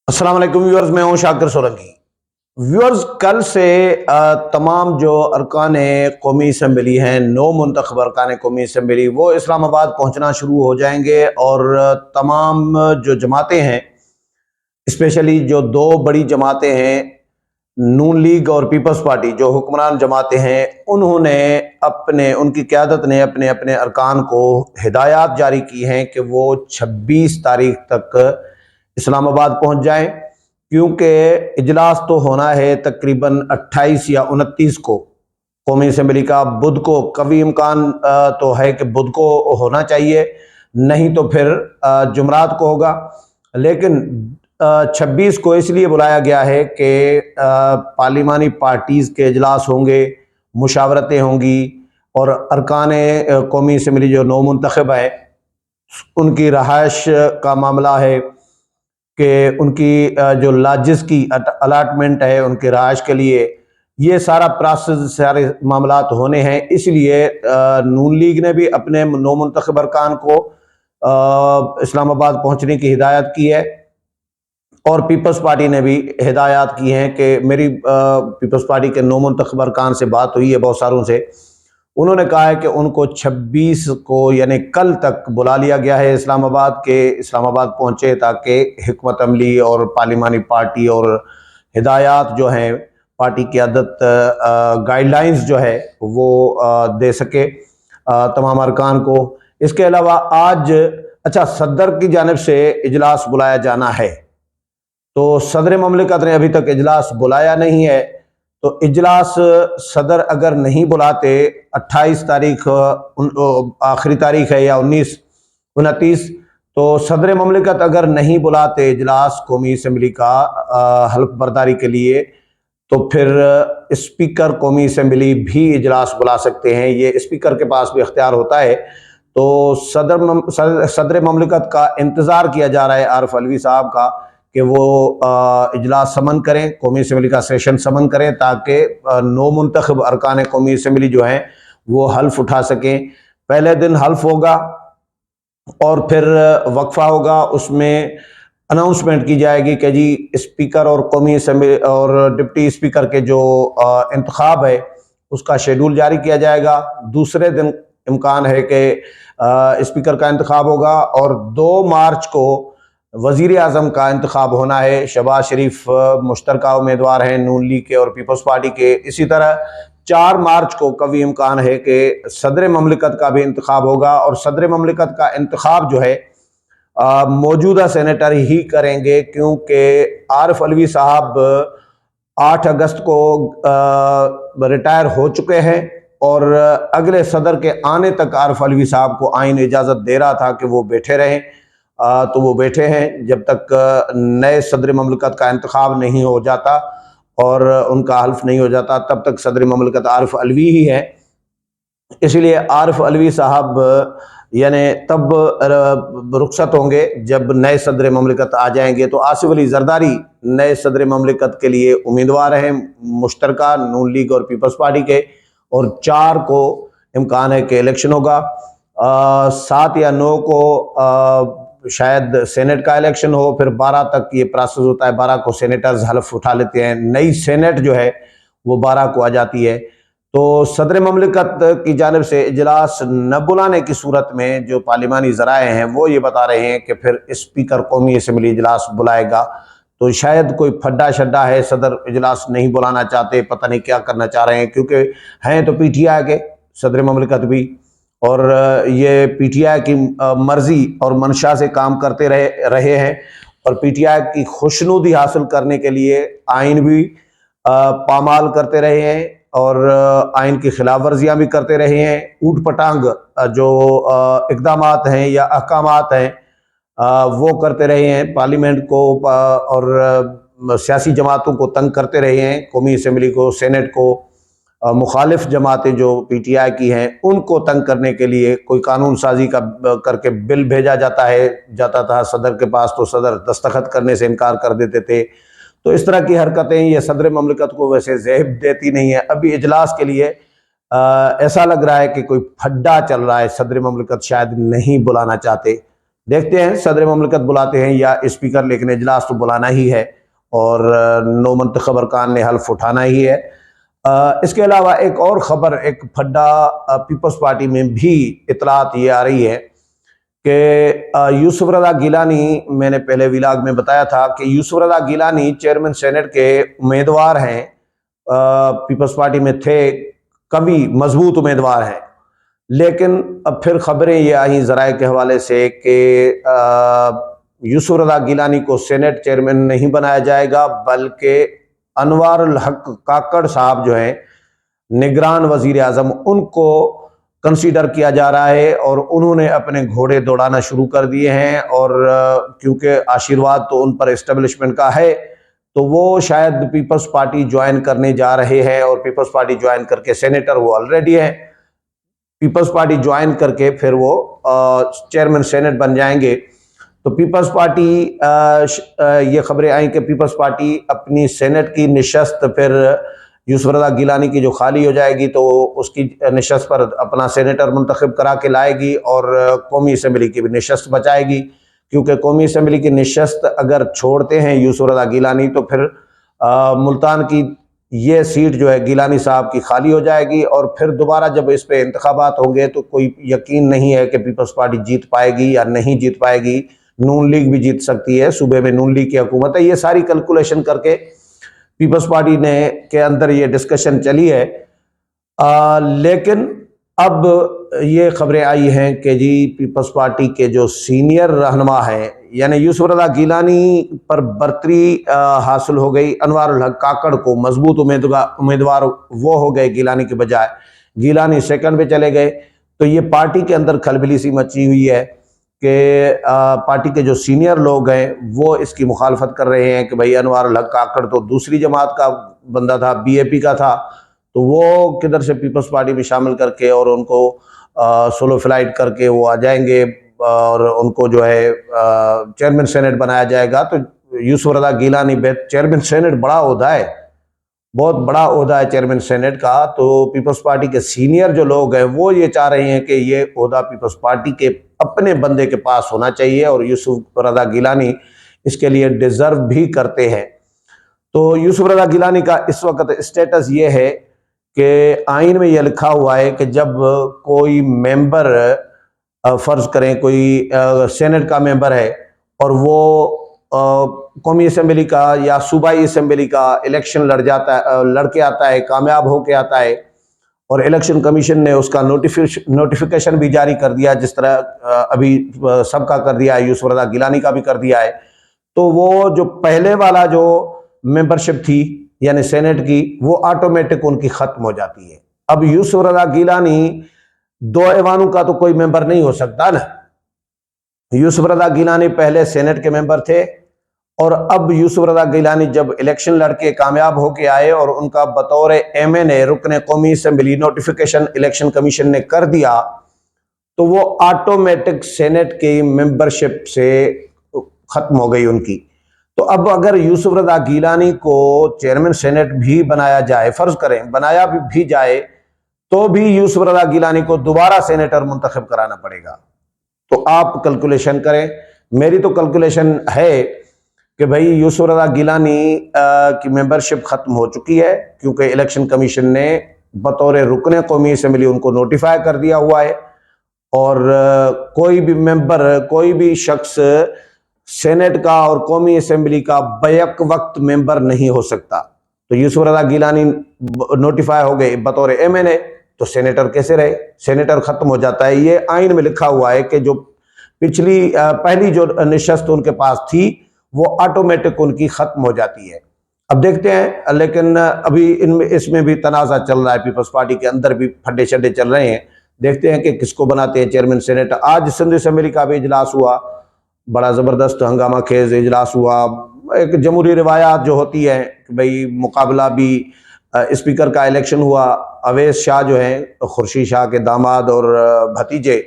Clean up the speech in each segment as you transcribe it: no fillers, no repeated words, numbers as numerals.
अस्सलाम वालेकुम व्यूअर्स, मैं हूं शाकिर सोलंकी। व्यूअर्स, कल से तमाम जो अरकान कौमी असम्बली हैं, नौ मुंतखब अरकान कौमी असम्बली, वो इस्लामाबाद पहुंचना शुरू हो जाएंगे। और तमाम जो जमातें हैं, स्पेशली जो दो बड़ी जमातें हैं, नून लीग और पीपल्स पार्टी, जो हुक्मरान जमातें हैं, उन्होंने उनकी क़यादत ने अपने अपने अरकान को हिदायत जारी की हैं कि वो 26 तारीख तक इस्लामाबाद पहुंच जाएं, क्योंकि इजलास तो होना है तकरीबन 28 या 29 को कौमी असम्बली का। बुध को कभी इम्कान तो है कि बुध को होना चाहिए, नहीं तो फिर जुमरात को होगा। लेकिन 26 को इसलिए बुलाया गया है कि पार्लिमानी पार्टीज़ के इजलास होंगे, मुशावरतें होंगी, और अरकान कौमी असम्बली जो नौ मुंतखब है उनकी रहायश का मामला है कि उनकी जो लॉजेस की अलाटमेंट है उनके रहायश के लिए, ये सारा प्रोसेस, सारे मामलात होने हैं। इसलिए नून लीग ने भी अपने नौ मुंतखब अरकान को इस्लामाबाद पहुंचने की हिदायत की है, और पीपल्स पार्टी ने भी हिदायत की हैं कि मेरी पीपल्स पार्टी के नौ मुंतखब अरकान से बात हुई है बहुत सारों से। उन्होंने कहा है कि उनको 26 को यानी कल तक बुला लिया गया है इस्लामाबाद इस्लामाबाद पहुंचे, ताकि हिकमत अमली और पार्लिमानी पार्टी और हिदायत जो हैं, पार्टी क़यादत गाइडलाइंस जो है वो दे सके तमाम अरकान को। इसके अलावा आज सदर की जानिब से इजलास बुलाया जाना है, तो सदर ममलिकत ने अभी तक इजलास बुलाया नहीं है। तो इजलास सदर अगर नहीं बुलाते, 28 तारीख आखिरी तारीख है, या 29 तो सदर ममलिकत अगर नहीं बुलाते इजलास कौमी असम्बली का हल्फ बर्दारी के लिए, तो फिर स्पीकर कौमी असम्बली भी इजलास बुला सकते हैं। ये स्पीकर के पास भी इख्तियार होता है। तो सदर ममलिकत का इंतज़ार किया जा रहा है आरिफ अलवी साहब का कि वो इजलास समन करें, कौमी असम्बली का सेशन समन करें, ताकि नौ मुंतखब अरकान कौमी असम्बली जो हैं वो हल्फ उठा सकें। पहले दिन हल्फ होगा और फिर वक्फा होगा, उसमें अनाउंसमेंट की जाएगी कि जी स्पीकर और कौमी असम्बली और डिप्टी स्पीकर के जो इंतखाब है उसका शेड्यूल जारी किया जाएगा। दूसरे दिन इम्कान है कि स्पीकर का इंतखाब होगा, और 2 मार्च को वज़ीर आज़म का इंतखाब होना है। शहबाज शरीफ मुश्तरका उम्मीदवार हैं नून लीग के और पीपल्स पार्टी के। इसी तरह 4 मार्च को कभी इम्कान है कि सदर ममलिकत का भी इंतखाब होगा, और सदर ममलिकत का इंतखाब जो है मौजूदा सेनेटर ही करेंगे, क्योंकि आरिफ अलवी साहब 8 अगस्त को रिटायर हो चुके हैं, और अगले सदर के आने तक आरिफ अलवी साहब को आइन इजाज़त दे रहा था कि वो बैठे रहें। तो वो बैठे हैं जब तक नए सदर ममलिकत का इंतखाब नहीं हो जाता और उनका हल्फ नहीं हो जाता, तब तक सदर ममलिकत आरिफ अलवी ही है। इसलिए आरिफ अलवी साहब यानी तब रुखसत होंगे जब नए सदर ममलिकत आ जाएंगे। तो आसिफ अली जरदारी नए सदर ममलिकत के लिए उम्मीदवार हैं, मुश्तरका नून लीग और पीपल्स पार्टी के। और 4 को इम्कान है कि इलेक्शन होगा। 7 या 9 को शायद सेनेट का इलेक्शन हो, फिर 12 तक ये प्रोसेस होता है। 12 को सेनेटर्स हल्फ उठा लेते हैं, नई सेनेट जो है वो 12 को आ जाती है। तो सदर ममलिकत की जानिब से इजलास न बुलाने की सूरत में जो पार्लिमानी ज़राए हैं वो ये बता रहे हैं कि फिर स्पीकर कौमी असम्बली इजलास बुलाएगा। तो शायद कोई फड्डा शड्डा है, सदर इजलास नहीं बुलाना चाहते, पता नहीं क्या करना चाह रहे हैं, क्योंकि हैं तो PTI के सदर ममलिकत भी, और ये PTI की मर्जी और मंशा से काम करते रहे हैं, और PTI की खुशनुदी हासिल करने के लिए आइन भी पामाल करते रहे हैं, और आइन की खिलाफ वर्जियाँ भी करते रहे हैं। ऊट पटांग जो इक़दामात हैं या अहकामात हैं वो करते रहे हैं, पार्लियामेंट को और सियासी जमातों को तंग करते रहे हैं, कौमी असम्बली को, सेनेट को। मुखालिफ जमातें जो PTI की हैं उनको तंग करने के लिए कोई कानून साजी का करके बिल भेजा जाता था सदर के पास, तो सदर दस्तखत करने से इनकार कर देते थे। तो इस तरह की हरकतें ये सदर ममलिकत को वैसे ज़ेब देती नहीं है। अभी इजलास के लिए ऐसा लग रहा है कि कोई फड्डा चल रहा है, सदर ममलिकत शायद नहीं बुलाना चाहते। देखते हैं, सदर ममलकत बुलाते हैं या स्पीकर, लेकिन इजलास तो बुलाना ही है और नो मुंतखब अरकान ने हल्फ उठाना ही है। इसके अलावा एक और ख़बर, एक फड्डा पीपल्स पार्टी में भी इतलात ये आ रही है कि यूसुफ रज़ा गिलानी, मैंने पहले विलाग में बताया था कि यूसुफ रज़ा गिलानी चेयरमैन सेनेट के उम्मीदवार हैं, पीपल्स पार्टी में थे, कभी मजबूत उम्मीदवार हैं, लेकिन अब फिर खबरें ये आई ज़राए के हवाले से कि यूसुफ रज़ा गिलानी को सेनेट चेयरमैन नहीं बनाया जाएगा, बल्कि अनवारुल हक काकड़ साहब जो हैं निगरान वजीर आज़म, उनको कंसीडर किया जा रहा है और उन्होंने अपने घोड़े दौड़ाना शुरू कर दिए हैं। और क्योंकि आशीर्वाद तो उन पर इस्टेब्लिशमेंट का है, तो वो शायद पीपल्स पार्टी ज्वाइन करने जा रहे हैं और पीपल्स पार्टी ज्वाइन करके, सेनेटर वो ऑलरेडी है, पीपल्स पार्टी ज्वाइन करके फिर वो चेयरमैन सेनेट बन जाएंगे। तो पीपल्स पार्टी, ये खबरें आई कि पीपल्स पार्टी अपनी सेनेट की निशस्त फिर यूसुफ रज़ा गिलानी की जो खाली हो जाएगी तो उसकी निशस्त पर अपना सेनेटर मुंतखब करा के लाएगी और कौमी असम्बली की भी निशस्त बचाएगी, क्योंकि कौमी असम्बली की निशस्त अगर छोड़ते हैं यूसुफ रज़ा गिलानी तो फिर मुल्तान की ये सीट जो है गिलानी साहब की खाली हो जाएगी और फिर दोबारा जब इस पे इंतखाबात होंगे तो कोई यकीन नहीं है कि पीपल्स पार्टी जीत पाएगी या नहीं जीत पाएगी। नून लीग भी जीत सकती है, सूबे में नून लीग की हुकूमत है। ये सारी कैलकुलेशन करके पीपल्स पार्टी ने के अंदर ये डिस्कशन चली है। लेकिन अब ये खबरें आई हैं कि जी पीपल्स पार्टी के जो सीनियर रहनुमा हैं, यानी यूसुफ रज़ा गिलानी पर बर्तरी हासिल हो गई, अनवारुल हक काकड़ को मजबूत उम्मीदवार वो हो गए गिलानी के बजाय, गिलानी सेकंड पे चले गए। तो ये पार्टी के अंदर खलबली सी मची हुई है कि पार्टी के जो सीनियर लोग हैं वो इसकी मुखालफत कर रहे हैं कि भाई अनवारुल हक काकड़ तो दूसरी जमात का बंदा था, बीएपी का था, तो वो किधर से पीपल्स पार्टी में शामिल करके और उनको सोलो फ्लाइट करके वो आ जाएंगे और उनको जो है चेयरमैन सेनेट बनाया जाएगा। तो यूसुफ रज़ा गिलानी चेयरमैन सेनेट बड़ा ओहदा है, बहुत बड़ा ओहदा है चेयरमैन सेनेट का। तो पीपल्स पार्टी के सीनियर जो लोग हैं वो ये चाह रहे हैं कि ये ओहदा पीपल्स पार्टी के अपने बंदे के पास होना चाहिए और यूसुफ रज़ा गिलानी इसके लिए डिजर्व भी करते हैं। तो यूसुफ रज़ा गिलानी का इस वक्त स्टेटस ये है कि आइन में यह लिखा हुआ है कि जब कोई मेंबर, फर्ज करें कोई सेनेट का मेंबर है और वो कौमी असम्बली का या सूबाई असम्बली का इलेक्शन लड़के आता है, कामयाब होके आता है और इलेक्शन कमीशन ने उसका नोटिफिकेशन भी जारी कर दिया, जिस तरह अभी सबका कर दिया है, यूसुफ रज़ा गिलानी का भी कर दिया है। तो वो जो पहले वाला जो मेंबरशिप थी यानी सेनेट की, वो ऑटोमेटिक उनकी खत्म हो जाती है। अब यूसुफ रज़ा गिलानी 2 ऐवानों का तो कोई मेंबर नहीं हो सकता ना। यूसुफ रज़ा गिलानी पहले सेनेट के मेंबर थे और अब यूसुफ रज़ा गिलानी जब इलेक्शन लड़के कामयाब होके आए और उनका बतौर एमएनए रुकने कौमी असम्बली नोटिफिकेशन इलेक्शन कमीशन ने कर दिया, तो वो ऑटोमेटिक सेनेट की मेंबरशिप से खत्म हो गई उनकी। तो अब अगर यूसुफ रज़ा गिलानी को चेयरमैन सेनेट भी बनाया जाए, फर्ज करें बनाया भी जाए, तो भी यूसुफ रज़ा गिलानी को दोबारा सेनेटर मुंतखब कराना पड़ेगा। तो आप कैलकुलेशन करें। मेरी तो कैलकुलेशन है कि भाई यूसुफ रज़ा गिलानी की मेंबरशिप खत्म हो चुकी है, क्योंकि इलेक्शन कमीशन ने बतौर रुकने कौमी असम्बली उनको नोटिफाई कर दिया हुआ है और कोई भी मेंबर, कोई भी शख्स सेनेट का और कौमी असम्बली का बैक वक्त मेंबर नहीं हो सकता। तो यूसुफ रज़ा गिलानी नोटिफाई हो गए बतौर एमएनए, तो सेनेटर कैसे रहे? सेनेटर खत्म हो जाता है। ये आइन में लिखा हुआ है कि जो पहली जो निशस्त उनके पास थी वो ऑटोमेटिक उनकी खत्म हो जाती है। अब देखते हैं, लेकिन अभी इसमें भी तनाज़ा चल रहा है, पीपल्स पार्टी के अंदर भी फड्डे शड्डे चल रहे हैं। देखते हैं कि किसको बनाते हैं चेयरमैन सेनेट। आज सिंध असम्बली का भी इजलास हुआ, बड़ा ज़बरदस्त हंगामा खेज इजलास हुआ। एक जमहूरी रिवायात जो होती है कि भाई मुकाबला भी, स्पीकर का इलेक्शन हुआ, अवैस शाह जो हैं खुर्शीद शाह के दामाद और भतीजे,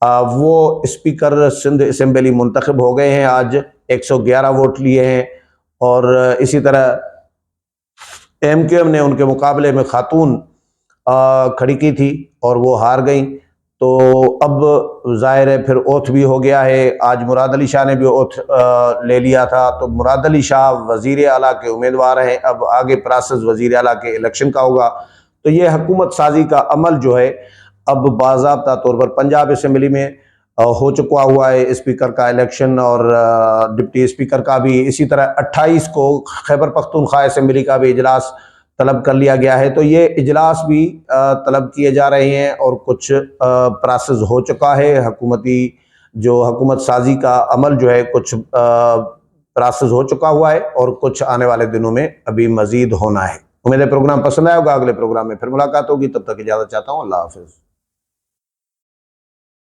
वो स्पीकर सिंध असम्बली मुंतखब हो गए हैं। आज 111 वोट लिए हैं और इसी तरह एमक्यूएम ने उनके मुकाबले में खातून खड़ी की थी और वो हार गई। तो अब जाहिर है फिर ओथ भी हो गया है। आज मुराद अली शाह ने भी ओथ ले लिया था। तो मुराद अली शाह वज़ीर आला के उम्मीदवार हैं। अब आगे प्रोसेस वज़ीर आला के इलेक्शन का होगा। तो ये हुकूमत साजी का अमल जो है अब बाज़ाब्ता तौर पर पंजाब असम्बली में हो चुका हुआ है। स्पीकर का इलेक्शन और डिप्टी स्पीकर का भी। इसी तरह 28 को खैबर पख्तूनख्वा असम्बली का भी इजलास तलब कर लिया गया है। तो ये इजलास भी तलब किए जा रहे हैं और कुछ प्रोसेस हो चुका है। हुकूमती जो हुकूमत साजी का अमल जो है कुछ प्रोसेस हो चुका हुआ है और कुछ आने वाले दिनों में अभी मजीद होना है। उम्मीद है प्रोग्राम पसंद आया होगा। अगले प्रोग्राम में फिर मुलाकात होगी। तब तक इजाज़त चाहता हूँ। अल्लाह हाफिज़।